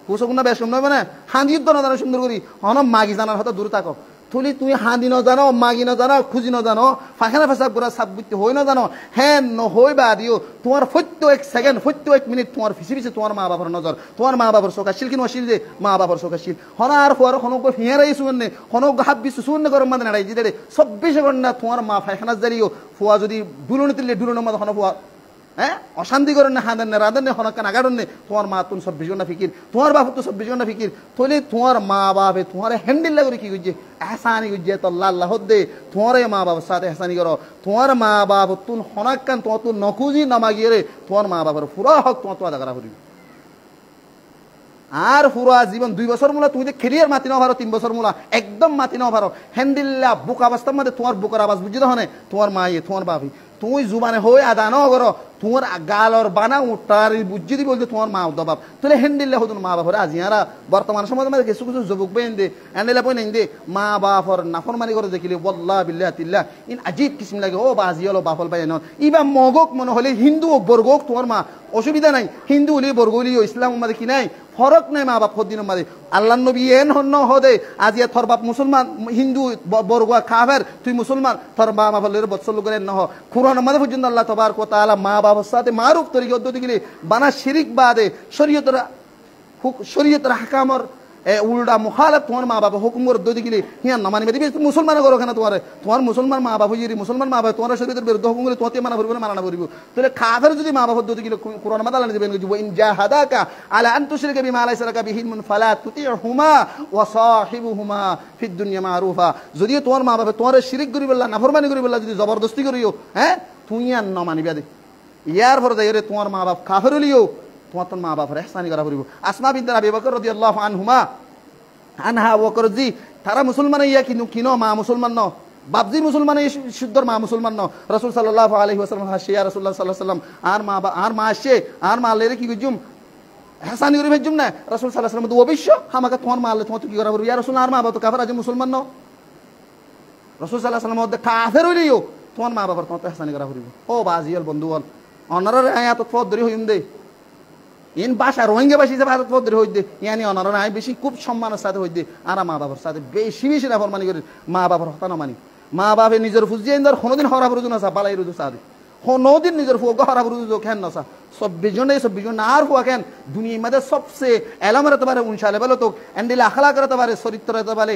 কুসকুনা বেশ নয় মানে হাঁদিয়ত না জানা সুন্দর করি হন মাগি জানার হতে দূরে থাকো তুলি তুই হাঁদি ন জানো মাগি ন জানো খুঁজি ন জানো ফাঁকানা ফেসাব গুড়া সাপ বুঝতে হই না জানো হ্যাঁ ন হই বা দিও তোমার প্রত্যেক সেকেন্ড প্রত্যেক মিনিট তোমার ফিসি ফিসে তোমার মা বাবার নজর তোমার মা বাবার চোখাশীল কিনো আসিল যে মা বাবার চোখাশীল হনার পর হনক ফিয়ারাই শুনে হনক হাব্বি শুনে গরম মানে নাড়াই যে 24 ঘন্টা তোমার মা ফাঁকানা জারিও ফুয়া যদি দুলনে তুললে দুলনের মধ্যে হন ফুয়া হ্যাঁ অশান্তি করেন না হাঁদেন না রাঁধেন না হনকান আগাড়েন না তোমার মা তুমি 24 ঘন্টা ফিকির তোমার বাপ তো 24 ঘন্টা ফিকির তাহলে তোমার মা বাপে তোমার হ্যান্ডেল করে কি করছে এহসানি করছে তো আল্লাহ দে তোমার মা বাবার সাথে এহসানি করো তোমার মা বাপ তুন হনকান তোমার তুন নকুজি নামাগিয়ে রে তোমার মা বাবার পুরা হক তোমার তো আদা করা করিবি আর পুরা জীবন 2 বছর মূলা তুমি যে খেলিয়ার মাতি নাও পারো 3 বছর মূলা একদম মাতি নাও পারো হ্যান্ডিল্লা বুক অবস্থার মধ্যে তোমার বুকের আওয়াজ বুঝতে হনে তোমার মা তোমার বাপি তুই জুবানে হয়ে আদা ন করো তোমার গালর বানা উঠার বুঝি দি বলতে তোমার মা দবাব তাহলে হ্যান্ডিল্লা হতুন মা বাপরে আজি আর বর্তমান সমাজের মধ্যে কিছু কিছু যুবক বেন দে হ্যান্ডিল্লা পয় নেন দে মা বাপর নাফরমানি করে দেখিলে ওয়াল্লাহ বিল্লাহ তিল্লাহ ইন আজীব কিসম লাগে ও বাজি হলো বাফল পাই ন ইবা মগক মনে হলে হিন্দু ও বর্গক তোমার মা অসুবিধা নাই হিন্দু হলি বর্গ হলি ইসলাম মাঝে কি নাই ফরক নাই মা বাপ দিনের মাঝে আল্লাহ নবী এন হন হদে আজি থর বাপ মুসলমান হিন্দু বর্গ কাফের তুই মুসলমান থর মা বাপলের বৎসল করে ন কুরআন মাঝে পর্যন্ত আল্লাহ তবারক ওয়া তাআলা মা বাবার সাথে মারুফ তরিকা পদ্ধতি গিলে বানা শিরিক বাদে শরীয়তের হাকামর উল্টা মুখালেফ তোমার মা বাবা হুকুম করে দই গিলে হিয়া না মানিবে দিবি মুসলমান করো কেন তোমার মুসলমান মা বাবা যদি মুসলমান মা বাবা তোমার শরীরের বিরুদ্ধে হুকুম করে তোমাতে মানা করবে না মানা করবে তাহলে কাফের যদি মা বাবা দই গিলে কুরআন মাদালা দিবেন যে ইন জাহাদাকা আলা আন তুশরিকা বিমা লাইসা লাকা বিহি মিন ফালা তুতিহুমা ওয়া সাহিবুহুমা ফিদ দুনিয়া মারুফা যদি তোমার মা বাবা তোমার শিরিক করি বললা নাফরমানি করি বললা যদি জবরদস্তি করিও হ্যাঁ তুই আর না মানিবে দে ইয়ার পরে যাইরে তোমার মা বাপ কাফের হলিও তোমার তোর মা বাপের ইহসানি করা পড়িব আসমা বিনত আবি বকর রাদিয়াল্লাহু আনহুমা আনহা ওয়াকরজি তারা মুসলমান ইয়া কিন্তু কিনো মা মুসলমান ন বাপজি মুসলমান শুদ্ধর মা মুসলমান ন রাসূল সাল্লাল্লাহু আলাইহি ওয়াসাল্লাম হাসিয়া রাসূলুল্লাহ সাল্লাল্লাহু আলাইহি ওয়াসাল্লাম আর মা আসে আর মা লেরে কি গজুম ইহসানি করে ভেজুম না রাসূল সাল্লাল্লাহু আলাইহি ওয়াসাল্লাম অবশ্য আমাকে তোমার মা আলে তোমার কি করা পড়িব ইয়া রাসূল আর মা বাপ তো কাফের আজ মুসলমান ন রাসূল সাল্লাল্লাহু আলাইহি ওয়াসাল্লাম মধ্যে কাফের হইলিও তোমার মা বাবার তোমার ইহসানি করা পড়িব ও বাজিয়াল বন্ধু বল অনারের আয়াত ফদরি হইম দে ইন ভাষা রোহিঙ্গা ভাষী যে ভারত পদ্ধতি হইতে ইয়ানি অনারা নাই বেশি খুব সম্মানের সাথে হইতে আর মা বাবার সাথে বেশি বেশি নাফরমানি করে মা বাবার হতা না মানি মা বাপে নিজের ফুজিয়ে ইন্দর কোনোদিন হরা বুরুজু না সা বালাই রুজু সাদি কোনোদিন নিজের ফুগ হরা বুরুজু কেন না সা 24 জন আর হুয়া কেন দুনিয়ার মধ্যে সবচেয়ে এলাম রাতে পারে উনশালে বলো তো এন্ডিল আখলাক রাতে পারে চরিত্র রাতে পারে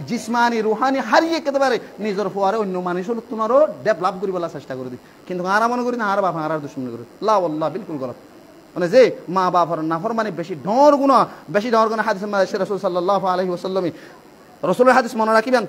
জিসমানি রুহানি হারিয়ে কেতে পারে নিজের ফুয়ারে অন্য মানুষের তোমারও ডেভেলপ করিবলা চেষ্টা করে দি কিন্তু আর মনে করি না আর বাপ আর দুশ্মনী করে লা ওয়াল্লাহ বিলকুল গলত মানে যে মা বাবার নাফরমানি বেশি ডর গুণা হাদিস রাসূল সাল্লাল্লাহু আলাইহি ওয়াসাল্লাম রাসূলের হাদিস মনে রাখিবেন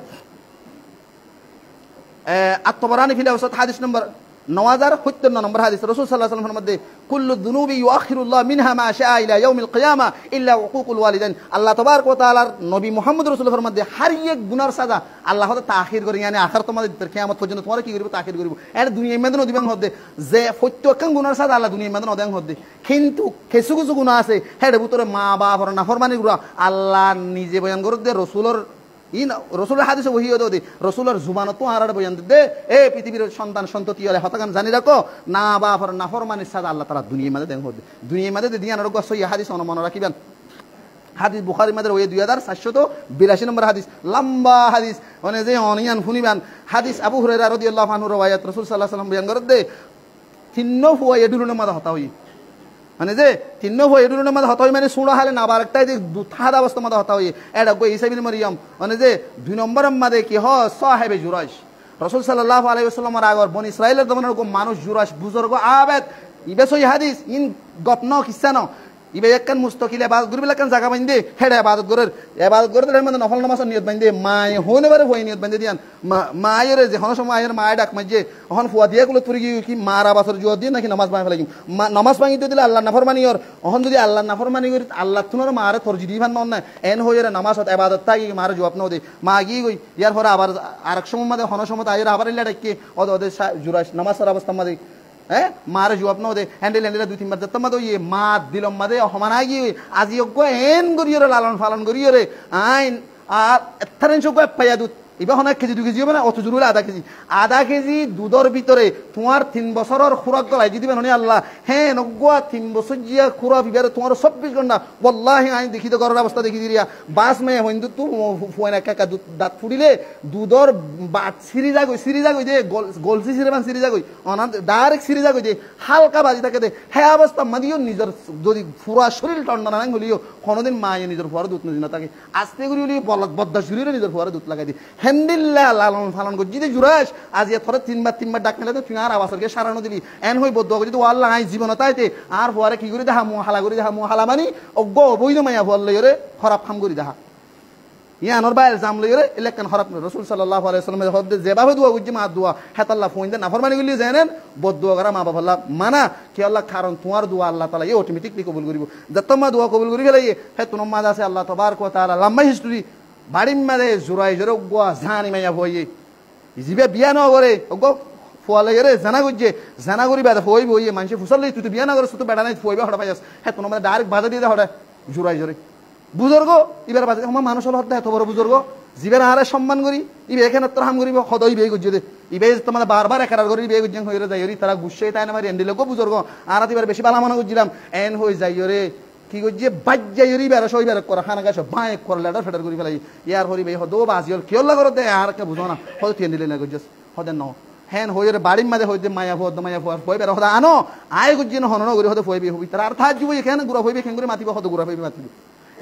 আত-তাবারানী ফিল আওসাত হাদিস নম্বর 9057 নম্বর হাদিস রাসূল সাল্লাল্লাহু আলাইহি ওয়াসাল্লাম মধ্যে কুল্লু যুনুবি ইউআখিরুল্লাহ মিনহা মা শাআ ইলা ইয়াউমিল কিয়ামা ইল্লা উকুকুল ওয়ালিদাইন আল্লাহ তাবারক ওয়া তাআলার নবী মুহাম্মদ রাসূলের মধ্যে হার এক গুনার সাজা আল্লাহ হতে তাখির করে yani আখির তোমাদের কিয়ামত পর্যন্ত তোমরা কি করিব তাখির করিব এর দুনিয়ার মধ্যে নদিবাং হতে যে প্রত্যেকখান গুনার সাজা আল্লাহ দুনিয়ার মধ্যে নদাং হতে কিন্তু কিছু কিছু গুনাহ আছে হেডে ভিতরে মা বাবার নাফরমানি গুনাহ আল্লাহ নিজে বয়ান করে দে রাসূলের ইন রাসূলের হাদিসে ওহী হতে রাসূলের জুবানত তো আরার বয়ান দে এ পৃথিবীর সন্তান সন্ততি হলে হতাকান জানি রাখো না বাবার নাফরমানির সাজা আল্লাহ তাআলা দুনিয়ার মধ্যে দেন হতে দুনিয়ার মধ্যে দিয়া নরক সই হাদিস মনে রাখিবেন হাদিস বুখারীর মধ্যে ওই 2482 নম্বর হাদিস লম্বা হাদিস মানে যে অনিয়ান শুনিবান হাদিস আবু হুরায়রা রাদিয়াল্লাহু আনহু রওয়ায়াত রাসূল সাল্লাল্লাহু আলাইহি ওয়াসাল্লাম বয়ান করে দে তিন্নো হুয়া এডুলুনের মধ্যে হতা হই মানে যে তিন্ন হুয়া এডুলুনের মধ্যে হতা হই মানে সুড়া হালে না বারকটাই যে দুথাদ অবস্থা মধ্যে হতা হই এটা গো ইসাবিন মরিয়ম মানে যে 2 নম্বরের মধ্যে কি হ সাহেবে জুরাইশ রাসূল সাল্লাল্লাহু আলাইহি ওয়াসাল্লামের আগর বনি ইসরাইলের জমানার কো মানুষ জুরাইশ বুজুর্গ আবেদ ইবেসই হাদিস ইন গপন কিসানো ইবে একখান মুস্তাকিল ইবাদত করিবে একখান জায়গা বাইন্দে হেডে ইবাদত করে এর মধ্যে নফল নামাজ নিয়ত বাইন্দে মায় হনে বারে হই নিয়ত বাইন্দে দিয়ান মায়ের যে হন সময় আয়ের মায় ডাক মাঝে হন ফুয়া দিয়া গুলো তুরি কি মারা বাসর জুয়া দিয়ে নাকি নামাজ বাই ফেলাই নামাজ বাই দিলে আল্লাহ নাফরমানি ওর হন যদি আল্লাহ নাফরমানি করি আল্লাহ তুনার মারে তোর যদি ভান না এন হইরে নামাজ হত ইবাদত তাই মারে জবাব নাও দে মা গি গই ইয়ার পরে আবার আরেক সময় মধ্যে হন সময় আয়ের আবার ইলা ডাকি ওদের জুরাইশ নামাজের অবস্থা মধ্যে হ্যাঁ মারে জবাব নাও দে হ্যান্ডেল 2-3 বার যেতাম মধ্যে ইয়ে মা দিলম মধ্যে হমানাগি আজি অজ্ঞ এন গরিয়রে লালন পালন গরিয়রে আইন আর এত্তারেন সব পাইয়া দুধ এবার অনেক কেজি 2 কেজি হবে না অত জরুরি আধা কেজি দুধের ভিতরে তোমার 3 বছরের খুরাক গলাই যদি দিবেন আল্লাহ হ্যাঁ নগুয়া 3 বছর জিয়া খুরা বিবারে তোমার 24 ঘন্টা বল্লাহি আইন দেখি তো ঘরের অবস্থা দেখি দিরিয়া বাস মেয়ে হইন্দু তু ফুয়ানা কাকা দাঁত ফুড়িলে দুধর বাট সিরি যাগই দে গলসি সিরিবান সিরি যাগই অনা ডাইরেক্ট সিরি যাগই দে হালকা বাজি থাকে দে হ্যাঁ অবস্থা মাদিও নিজের যদি পুরা শরীর ঠান্ডা না হলিও কোনোদিন মায়ে নিজের ফুয়ার দুধ নদী না থাকে আস্তে করি হলি বদ্দা শরীরে নিজের ফুয়ারে দুধ লাগাই দি হেন্দিল্লা লালন ফালন কর যদি জুরাস আজ থরে তিনবার ডাক মেলে তুই আর আবাসকে সারানো দিলি এন হই বদ্ধ যদি আল্লাহ আই জীবন তাইতে আর হওয়ারে কি করে দেখা হালা করে দেখা হালা মানি অজ্ঞ অবৈধ মাইয়া হওয়ার লইরে খারাপ খাম করি দেখা ইয়ানোর বাইরে জাম লইরে ইলেকশন খারাপ রাসূল সাল্লাল্লাহু আলাইহি ওয়াসাল্লামের হদ্দে যেভাবে দোয়া করছি মা দোয়া হেতাল্লাহ ফোন দেন নাফরমানি গুলি জানেন বদদোয়া করা মা বাবা আল্লাহ মানা কি আল্লাহ কারণ তোমার দোয়া আল্লাহ তাআলা অটোমেটিকলি কবুল করিব যত মা দোয়া কবুল করি ফেলাই হে তোমার মা আছে আল্লাহ তাবারক ওয়া তাআলা লম্বা হিস্টরি বাড়ির মাঝে জোড়াই জোরে গোয়া জানি মাইয়া হইয়ে জিবে বিয়া ন করে গো ফুয়ালে রে জানা করছে জানা করি বেদা হই বইয়ে মানুষ ফুসল তুই তো বিয়া না করে তুই বেড়া নাই ফুয়াইবে হঠাৎ পাইস হ্যাঁ তোমার মানে ডাইরেক্ট বাজা দিয়ে হঠাৎ জোড়াই জোরে বুজুর্গ ইবার বাজে আমার মানুষ হল হত্যা এত বড় বুজুর্গ জীবের আহারে সম্মান করি ইবে এখানে তোর হাম করিব সদয় বিয়ে করছে দে ইবে তোমার বারবার একার করি বিয়ে করছেন হয়ে যাই তারা গুসাই তাই না মারি এন্ডিল গো বুজুর্গ আর এবার বেশি বালা মনে করছিলাম এন হয়ে যাই রে কি করছে বাজ্যাই বেড়া সই বেড়া করা খানা গাছ বাঁ করলে ফেটার করি ফেলাই ইয়ার হরি ভাই হদো বাজিল কেউ লাগর দে আর কে বুঝো না হয়তো টেন দিলে না করছিস হদে ন হ্যাঁ হয়ে বাড়ির মাঝে হইতে মায়া ফুয়ার বেড়া হদা আনো আয় করছি না হনন করি হতে ফুয়াবি হবি তার আর থাক যাবো এখানে গুড়া হইবে খেন করে মাতিব হতো গুড়া হইবে মাতিব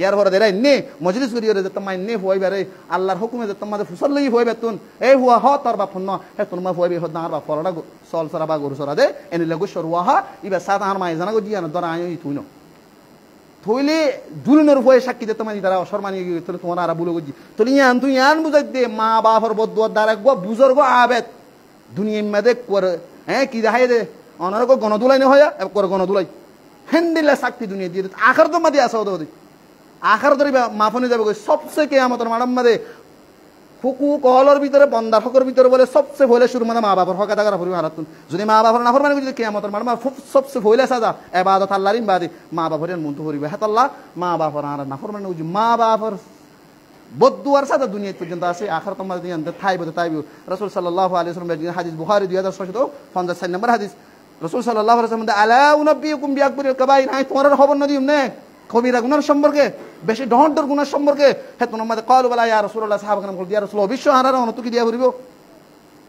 ইয়ার পরে দেরাই নে মজলিস করি রে তোমায় নে ফুয়াই বেড়ে আল্লাহর হুকুমে যে তোমাদের ফুসল লই হই বেতুন এই হুয়া হ তোর বাপ ন হে তোমার ফুয়াবি হদ না আর বাপ ফলটা সল সরা বা গরু সরা দে এনে লাগু সরুয়া হা ইবা সাত আর মাই জানা গো জিয়ান দরা আয় তুই ন থইলে দুলনের হয়ে সাক্ষী দিতে মানে তারা অসম্মানী তাহলে তোমার আর বুলো বুঝি তুই ইয়ান বুঝাই দে মা বাপর বদুয়ার দ্বারা গো বুজুর্গ আবেদ দুনিয়ার মধ্যে করে হ্যাঁ কি দেখাই দে অনার গো গণদুলাই না হয় করে গণদুলাই হেন্দিল্লা সাক্ষী দুনিয়া দিয়ে আখার তো মাদি আসা হতে আখার ধরে মাফনে যাবে সবচেয়ে কে আমাদের ম্যাডাম মাদে হুকু কহলর ভিতরে বন্দার হকর ভিতরে বলে সবচেয়ে ভইলে শুরু মানে মা বাবার হকা দাগার পরিমাণ হারাতুন যদি মা বাবার নাফর মানে কে আমাদের ম্যাডাম সবচেয়ে ভইলে সাজা এবাদত আল্লাহর ইবাদত মা বাবার মন তো করিবে হাত আল্লাহ মা বাবার আর নাফর মানে বুঝি মা বাবার বদুয়ার সাথে দুনিয়া পর্যন্ত আছে আখার তোমার দুনিয়া থাইব তাইব রাসূল সাল্লাল্লাহু আলাইহি ওয়াসাল্লাম হাদিস বুখারী 2656 নম্বর হাদিস রাসূল সাল্লাল্লাহু আলাইহি ওয়াসাল্লাম আলা উনবিয়ুকুম বিআকবারিল কাবাইর হাই তোমার খবর না দিউম নে কবিরা গুনার সম্পর্কে বেশি ডহন্ডর গুনার সম্পর্কে হে তোমার মধ্যে কল বলা ইয়া রাসূলুল্লাহ সাহাবাগণ বল ইয়া রাসূল অবশ্য হারার অনতু কি দিয়া করিব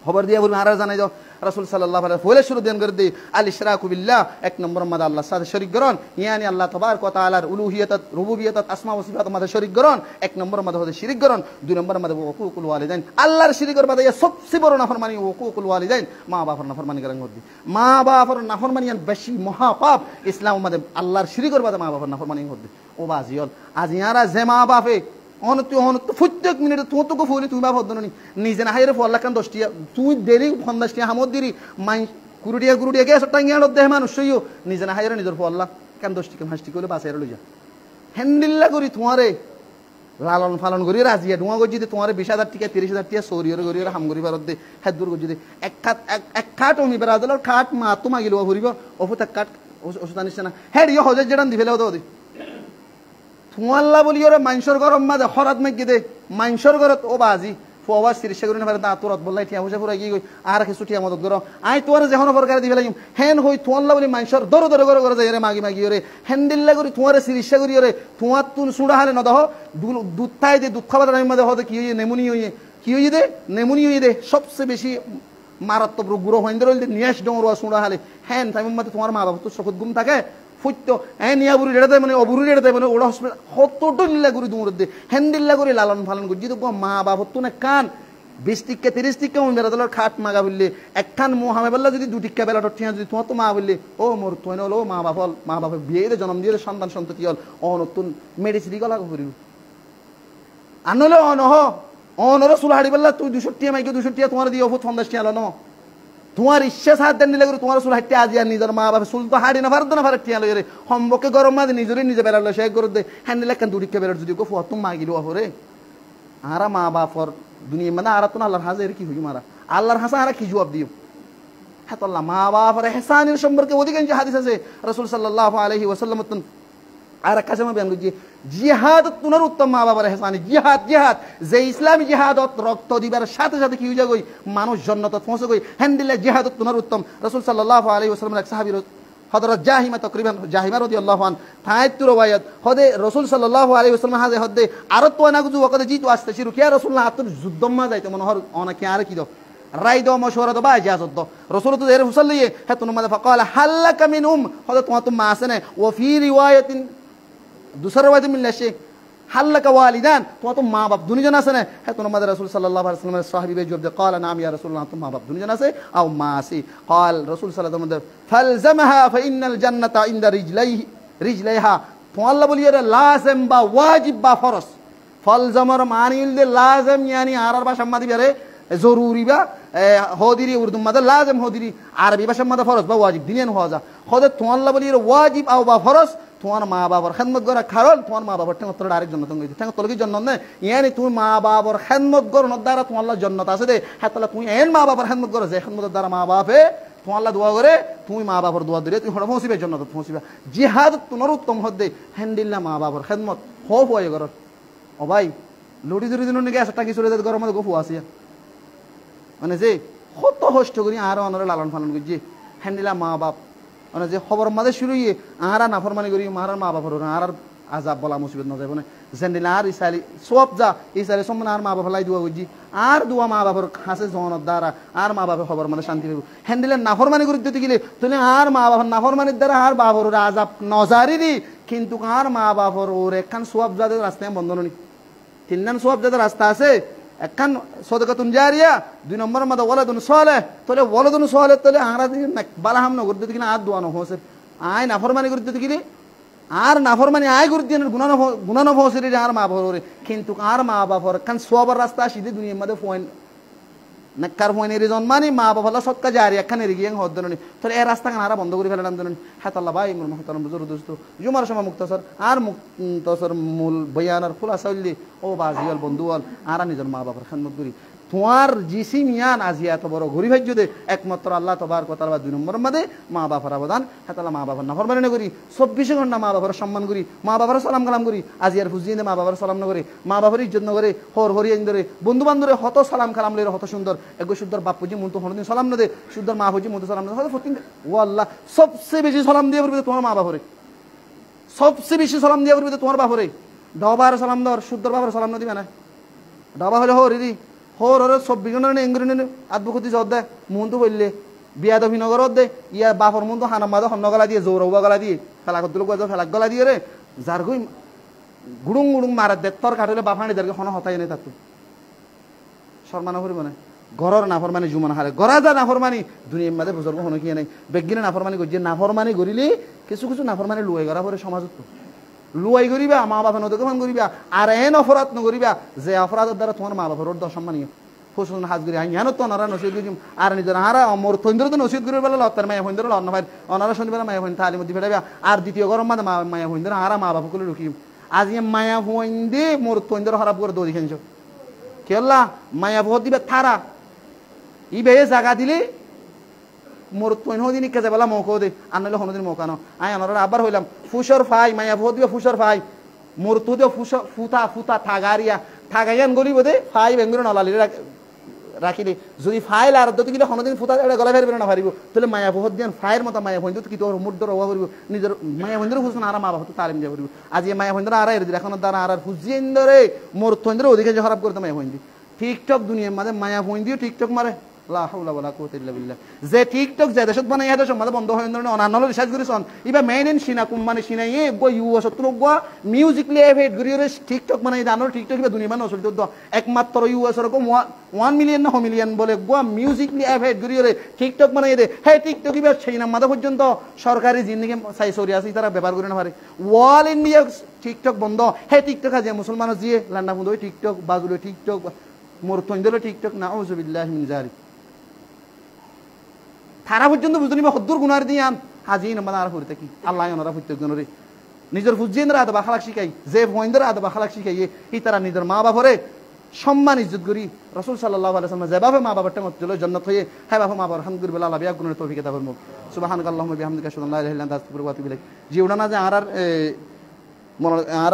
খবর দিয়া বলবো হারার জানাই যাও রাসূল সাল্লাল্লাহু আলাইহি ওয়া সাল্লাম শুরু দেন করে দেই আল ইশরাকু বিল্লাহ এক নম্বর মধ্যে আল্লাহর সাথে শরীক করণ ইয়ানি আল্লাহ তাবারক ওয়া তাআলার উলুহিয়ত রুবুবিয়ত আসমা ওয়া সিফাত মধ্যে শরীক করণ এক নম্বর মধ্যে হচ্ছে শিরক করণ দুই নম্বর মধ্যে ওকুকুল ওয়ালিদাইন আল্লাহর শিরকের মধ্যে সবচেয়ে বড় নাফরমানি ওকুকুল ওয়ালিদাইন মা বাবার নাফরমানি করার মধ্যে মা বাবার নাফরমানি বেশি মহাপাপ ইসলামের মধ্যে আল্লাহর শিরকের মধ্যে মা বাবার নাফরমানি মধ্যে ও বাজিয়ল আজ ইয়ারা যে মা বাপে প্রত্যেক মিনিটে তো ফুলি তুমি বাপ হদ্দনি নিজে না হাইরে ফল্লা কান 10 টিয়া তুই দেরি 50 টিয়া হামদ দিরি মাই কুরুটিয়া কে সব টাঙ্গিয়া দেহ মানুষ সইও নিজে না হাইরে নিজের ফল্লা কান 10 টিকা 5 টিকা হলে বাসাইরে লই যা হ্যান্ডিল্লা করি তোমারে লালন ফালন করি রাজিয়া ডুয়া গজি দে তোমারে 20000 টিকা 30000 টিকা সরিয়র গরিয়র হাম করি পারত দে হাত দূর গজি দে এক খাট ওমি বেরাদল খাট মা তো মাগিলো ভরিব অফুতা কাট ওসুতানিস না হেড ইও হজে জেডান দিবেলে দে তোমাল্লা বলি ওরা মাইনসর গরম মাঝে হরাত মাগি দে মাইনসর গরত ও বাজি ফুয়া চিকিৎসা করি না পারে তা তোরত বললাই ঠিয়া হুসা ফুরাই গই আর কিছু ঠিয়া মদত করো আই তোর যেহন প্রকার দিবে লাগিম হেন হই তোমাল্লা বলি মাইনসর দরো দরো করে করে যাই রে মাগি ওরে হ্যান্ডিল্লা করি তোমার চিকিৎসা করি ওরে তোমার তুন সুড়া হারে নদহ দুধ খাই দে দুধ খাবার আমি মাঝে হতে কি হইয়ে নেমুনি হইয়ে কি হইয়ে দে নেমুনি হইয়ে দে সবচেয়ে বেশি মারাত্মক রোগ গুঁড়ো হইন্দর হইলে নিয়াস ডোমরা সুড়া হালে হ্যান তাই মাঝে তোমার মা বাবা তো চকুত ঘুম থাকে ফুটতো হ্যাঁ নিয়া বুড়ি রেড়ে দেয় মানে অবুড়ি রেড়ে দেয় মানে ওরা হসপিটাল হতটো নিল্লা করে দৌড় দে হ্যান্ডিল্লা করে লালন ফালন করি যদি মা বাবা তো না কান 20 টিকা 30 টিকা আমি বেড়া দলের খাট মাগা বললে একখান মোহামে বললা যদি 2 টিকা বেলা ঠিয়া যদি তোমার তো মা বললে ও মোর তো হলো মা বাবা বিয়ে দিয়ে জন্ম দিয়ে সন্তান সন্ততি হল ও নতুন মেডিসিন গলা করিব আনলে অনহ অনর সুলহাড়ি বললা তুই 200 টিয়া মাইকে 200 টিয়া তোমার দিয়ে 50 টিয়া ন তোমার ইচ্ছা সাথ দেন নিলে তোমার চুল হাঁটতে আজি আর নিজের মা বাবা চুল তো হাঁড়ি না পারত না পারে টিয়া লইরে সম্পর্কে গরম মাঝে নিজে বেড়ালো সে করে দে হ্যান্ডেল একখান দুটিকে বেড়ার যদি ফুয়া তুমি মাগিল হরে আরা মা বাপর দুনিয়া মানে আর তো আল্লাহর হাজার কি হই মারা আল্লাহর হাসা আর কি জবাব দিও হ্যাঁ তো আল্লাহ মা বাপর হেসানের সম্পর্কে অধিকাংশ হাদিস আছে রাসূল সাল্লাল্লাহু আলাইহি ওয়াসাল্লাম আর কাছে আমি বয়ান করছি জিহাদ তুনার উত্তম মা বাবার হেসানি জিহাদ যে ইসলামী জিহাদত রক্ত দিবার সাথে সাথে কি হয়ে যাগই মানুষ জান্নাত পৌঁছে গই হ্যান্ডিল্লা জিহাদত তুনার উত্তম রাসূল সাল্লাল্লাহু আলাইহি ওয়াসাল্লাম এক সাহাবী হযরত জাহিমা তাকরিবান জাহিমা রাদিয়াল্লাহু আন তাইতু রওয়ায়াত হদে রাসূল সাল্লাল্লাহু আলাইহি ওয়াসাল্লাম হাজে হদে আর তো না গুজু ওকতে জিতু আসতে শিরু কি রাসূলুল্লাহ আতুর যুদ্ধম মা যাইতে মনে হর অনেকে আর কি দাও রাই দাও মশওয়ারা দাও বা ইজাজত দাও রাসূল তো এর হুসাল্লিয়ে হে তুন মাদা ফাকালা হালাকা মিনহুম হদে তোমার তো মা আছে না ও ফি রিওয়ায়াতিন दूसरा रवायत मिलने से হাল্লাকা ওয়ালিদান, তোমার তো মা বাপ দুনিজন আছে না? হ্যাঁ, তোমাদের রাসূল সাল্লাল্লাহু আলাইহি ওয়াসাল্লামের সাহাবী ভাই জবাব দেয়, ক্বালা নাম ইয়া রাসূলুল্লাহ, তো মা বাপ দুনিজন আছে আও মা আছে? ক্বাল রাসূল সাল্লাল্লাহু আলাইহি ওয়াসাল্লাম ফালজামহা ফাইন্নাল জান্নাতা ইনদা রিজলাইহা, তো আল্লাহ বলি এটা লাজিম বা ওয়াজিব বা ফরজ। ফলজামর মানিল দে লাজিম ইয়ানি আরব ভাষা মাদি বেরে জরুরি বা হদিরি উর্দু মাদে লাজিম হদিরি, আরবি ভাষা মাদে ফরজ বা ওয়াজিব দিনেন হওয়া খোদে তো আল্লাহ বলি ওয়াজিব আও বা ফরজ তোমার মা বাবার খেদমত করা, কারণ তোমার মা বাবার ঠেঙ্গ তোর আরেক জন্নত ঠেঙ্গ তোর কি জন্নত নেই ইয়ানি তুমি মা বাবার খেদমত করো দ্বারা তোমার আল্লাহ জন্নত আছে দে। হ্যাঁ, তাহলে তুমি এন মা বাবার খেদমত করো যে খেদমতের দ্বারা মা বাপে তোমার আল্লাহ দোয়া করে, তুমি মা বাবার দোয়া দিলে তুমি হঠাৎ পৌঁছিবে জন্নত পৌঁছিবা। জিহাদ তোমার উত্তম হদ্দে হ্যান্ডিল্লা মা বাবার খেদমত হোপ হয়ে করো। ও ভাই লুটি জুড়ি দিন নাকি একটা কিছু গরম মধ্যে গফু আসিয়া মানে যে কত কষ্ট করি আর অনরে লালন পালন করছি হ্যান্ডিলা মা বাপ মানে যে খবর মাঝে শুরু ইয়ে আহারা নাফরমানি করি মারার মা বাপর আর আজাব বলা মুসিবত না যাবো না জেন্ডিলা আর ইসালি সব যা ইসালি সব আর মা বাপ লাই দোয়া করছি আর দোয়া মা বাপর হাসে জনের দ্বারা আর মা বাপের খবর মানে শান্তি পাবো। হ্যান্ডিলে নাফরমানি করে দিতে গেলে তুমি আর মা বাপর নাফরমানির দ্বারা আর বাপর আজাব নজারি কিন্তু আর মা বাপর ওর একখান সব যাদের রাস্তায় বন্ধ নি তিনখান সব যাদের রাস্তা আছে, একখান সদকাতুন জারিয়া, 2 নম্বরের মধ্যে ওয়ালাদুন সালেহ, তাহলে ওয়ালাদুন সালেহ তাহলে আরা দিন বালাহাম ন করতে কিনা আর দোয়ানো হোসে আয় নাফরমানি করতে গেলে আর নাফরমানি আয় করে দিয়ে গুনানো হোসে আর মা বাপরে কিন্তু আর মা বাপর একখান সবার রাস্তা আসিদে দুনিয়ার মধ্যে ফোন নাকার ফোনের জন্মানি মা বাবা সৎকা জারি একখান এগিয়ে হদ্দনি তাহলে এই রাস্তা খান আরা বন্ধ করে ফেলেন জানেন। হ্যাঁ আল্লাহ ভাই মোহতারাম বুজুর্গ দোস্ত জুমার সময় মুক্তাসর আর মুক্তাসর মূল বয়ানের খুলাসা হইলি ও বাজিয়াল বন্ধুয়াল আরা নিজের মা বাবার খেদমত করি তোমার জিসিম ইয়ান আজি এত বড় ঘুরি ভাই যদি একমাত্র আল্লাহ তবার কথা 2 নম্বরের মধ্যে মা বাবার অবদান। হ্যাঁ তাহলে মা বাবার নাফরমানি করি 24 ঘন্টা মা বাবার সম্মান করি, মা বাবার সালাম কালাম করি, আজি আর ফুজিয়ে মা বাবার সালাম না করে, মা বাবার ইজ্জত না করে, হর হরিয়ান ধরে বন্ধু বান্ধবে হত সালাম কালাম লইরে হত সুন্দর এগো সুন্দর বাপুজি মন তো হরদিন সালাম না দে, সুন্দর মা ফুজি মন তো সালাম না দে, ফতিন ও আল্লাহ সবচেয়ে বেশি সালাম দিয়ে পড়বে তোমার মা বাপরে, সবচেয়ে বেশি সালাম দিয়ে পড়বে তোমার বাপরে। ডবার সালাম দর সুন্দর বাবার সালাম না দিবে না, ডবা হলে হরি হোর ওর 24 ঘন্টা এঙ্গুরি নেই আদবুকতি জদ দেয় মন তো বললে বিয়াদ অভিনগরত দে ইয়া বাপর মন তো হানাম মাদা হন্ন গলা দিয়ে জৌরবা গলা দিয়ে ফেলা করতে ফেলাক গলা দিয়ে রে যার গই গুড়ুং গুড়ুং মারা দে তোর কাটলে বাফানি দেরকে হন হতাই নেই তাতো শর্মানা করিব না ঘরের নাফরমানি জুমান হারে গড়া যা নাফরমানি দুনিয়ার মাঝে বুজুর্গ হন কি নাই বেগিনে নাফরমানি করছে নাফরমানি করিলে কিছু কিছু নাফরমানি লুয়াই করা পরে সমাজত লুয়াই করিবা মা বাপে নদীকে করিবা আর এন অপরাধ নকরিবা যে অপরাধের দ্বারা তোমার মা বাপের দশম্মানীয় ফুসুন হাজ করি হাইয়ানো তো অনারা নসিদ করি আর নিজের হারা মোর থৈন্দ্র তো নসিদ করি বেলা লত্তার মায়া হইন্দ্র অন্য ভাই অনারা শনিবার মায়া হইন তালি মধ্যে ফেলাবা আর দ্বিতীয় গরম মাঝে মায়া হইন্দ্র হারা মা বাপে করে রুকি আজ মায়া হইন্দে মোর থৈন্দ্র খারাপ করে দৌড়ি খেয়েছ কেল্লা মায়া ভোট দিবে থারা ই বে জায়গা দিলে মোর তৈন দিন কেজে বেলা মৌকো দে আনলে হনদিন মৌকানো আই অনারা আবার হইলাম ফুসর ফাই মায়া ভোট দিবে ফুসর ফাই মোর তো দিও ফুতা ফুতা থাগারিয়া থাগাইয়ান গলিব দে ফাই বেঙ্গুর নলালি রাখি দে যদি ফাইল আর দতি কিলো হনদিন ফুতা এটা গলা ফেরবে না পারিব তাহলে মায়া ভোট দিয়ান ফাইয়ের মতো মায়া ভইন্দ কি তোর মুদ্র রওয়া করিব নিজের মায়া ভইন্দ্র ফুসন আর মা বাবা তালিম দিয়া করিব আজ মায়া ভইন্দ্র আর এর এখন দ্বারা আর ফুজিয়েন্দরে মোর তৈন্দ্র ওদিকে যে খারাপ করতে মায়া ভইন্দি টিকটক দুনিয়ার মাঝে মায়া ভইন্দিও টিকটক মারে লা হাওলা ওয়ালা কুওয়াতা ইল্লা বিল্লাহ যে টিকটক যে দেশত বানাই এত সমাজ বন্ধ হয় না অনান্য রিসার্চ করিছন ইবা মেইন ইন সিনা কোম্পানি সিনা এ গো ইউএস তো গো মিউজিকলি এফেট গরিরে টিকটক বানাই দানোর টিকটক ইবা দুনিয়া মানুষ চলতে একমাত্র ইউএস এর কো 1 মিলিয়ন না মিলিয়ন বলে গো মিউজিকলি এফেট গরিরে টিকটক বানাই দে হে টিকটক ইবা সিনা মাদা পর্যন্ত সরকারি জিন্দেগি সাই সরি আছে তারা ব্যবহার করে না পারে অল ইন্ডিয়া টিকটক বন্ধ হে টিকটক আছে মুসলমান জিয়ে লান্ডা বন্ধ টিকটক বাজুলে টিকটক মোর তৈন্দলে টিকটক নাউযু বিল্লাহি মিন যালিক তারা পর্যন্ত বুঝতে নিবা হদ্দুর গুনার দিয়ান হাজি নামাজ আর হইতে কি আল্লাহ ওনারা প্রত্যেকজনরে নিজের ফুজিয়েন্দ্র আদব আখলাক শিখাই যে ভয়েন্দ্র আদব আখলাক শিখাইয়ে ই তারা নিজের মা বাপরে সম্মান ইজ্জত করি রাসূল সাল্লাল্লাহু আলাইহি ওয়াসাল্লাম যেভাবে মা বাবারটা মত চলে জান্নাত হয়ে হ্যাঁ বাবা মা বাবার আলহামদুলিল্লাহ আল্লাহ বিয়া গুণের তৌফিক দান করুন সুবহানাকাল্লাহুম্মা বিহামদিকা আশহাদু আল্লা ইলাহা ইল্লা আনতা আস্তাগফিরুকা ওয়া আতুবু ইলাইক জীবনা না যে আর